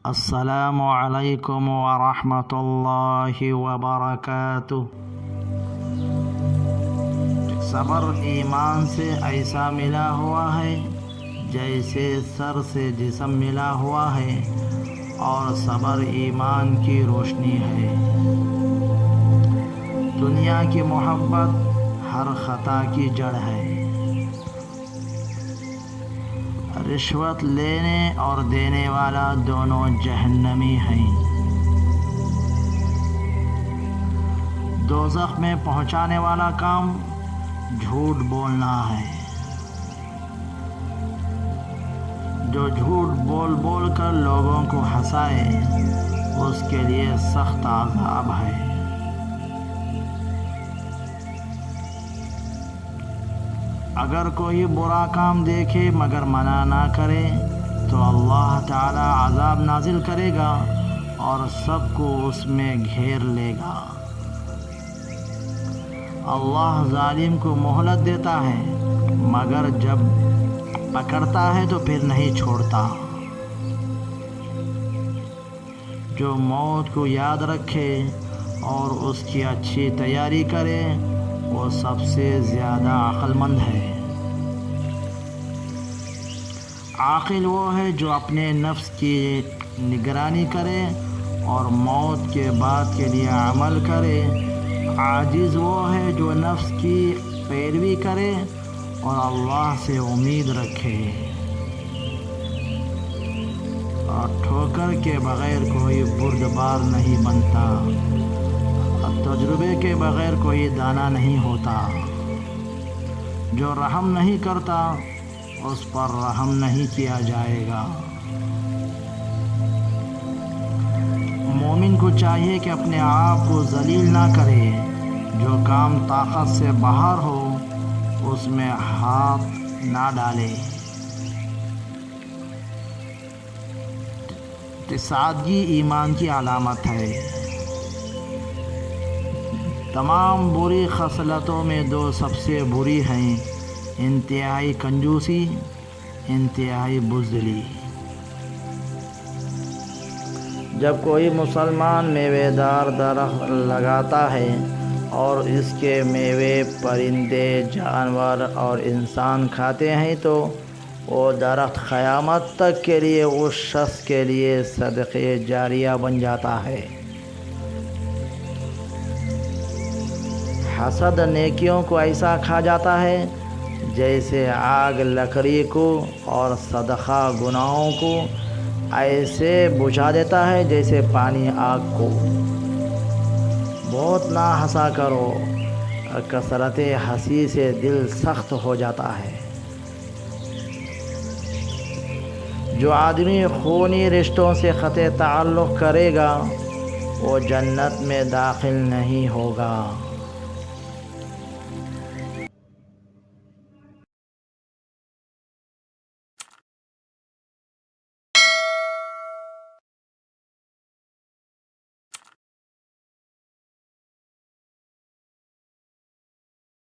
السلام علیکم ورحمۃ اللہ وبرکاتہ۔ صبر ایمان سے ایسا ملا ہوا ہے جیسے سر سے جسم ملا ہوا ہے، اور صبر ایمان کی روشنی ہے۔ دنیا کی محبت ہر خطا کی جڑ ہے۔ رشوت لینے اور دینے والا دونوں جہنمی ہیں۔ دوزخ میں پہنچانے والا کام جھوٹ بولنا ہے۔ جو جھوٹ بول بول کر لوگوں کو ہنسائے، اس کے لیے سخت عذاب ہے۔ اگر کوئی برا کام دیکھے مگر منع نہ کرے تو اللہ تعالی عذاب نازل کرے گا اور سب کو اس میں گھیر لے گا۔ اللہ ظالم کو مہلت دیتا ہے، مگر جب پکڑتا ہے تو پھر نہیں چھوڑتا۔ جو موت کو یاد رکھے اور اس کی اچھی تیاری کرے، وہ سب سے زیادہ عقل مند ہے۔ عاقل وہ ہے جو اپنے نفس کی نگرانی کرے اور موت کے بعد کے لیے عمل کرے۔ عاجز وہ ہے جو نفس کی پیروی کرے اور اللہ سے امید رکھے۔ اور ٹھوکر کے بغیر کوئی بردبار نہیں بنتا، تجربے کے بغیر کوئی دانا نہیں ہوتا۔ جو رحم نہیں کرتا اس پر رحم نہیں کیا جائے گا۔ مومن کو چاہیے کہ اپنے آپ کو ذلیل نہ کرے۔ جو کام طاقت سے باہر ہو اس میں ہاتھ نہ ڈالے۔ سادگی ایمان کی علامت ہے۔ تمام بری خصلتوں میں دو سب سے بری ہیں: انتہائی کنجوسی، انتہائی بزدلی۔ جب کوئی مسلمان میوے دار درخت لگاتا ہے اور اس کے میوے پرندے، جانور اور انسان کھاتے ہیں تو وہ درخت قیامت تک کے لیے اس شخص کے لیے صدقے جاریہ بن جاتا ہے۔ حسد نیکیوں کو ایسا کھا جاتا ہے جیسے آگ لکڑی کو، اور صدقہ گناہوں کو ایسے بجھا دیتا ہے جیسے پانی آگ کو۔ بہت نہ ہنسا کرو، کثرت ہنسی سے دل سخت ہو جاتا ہے۔ جو آدمی خونی رشتوں سے قطع تعلق کرے گا وہ جنت میں داخل نہیں ہوگا۔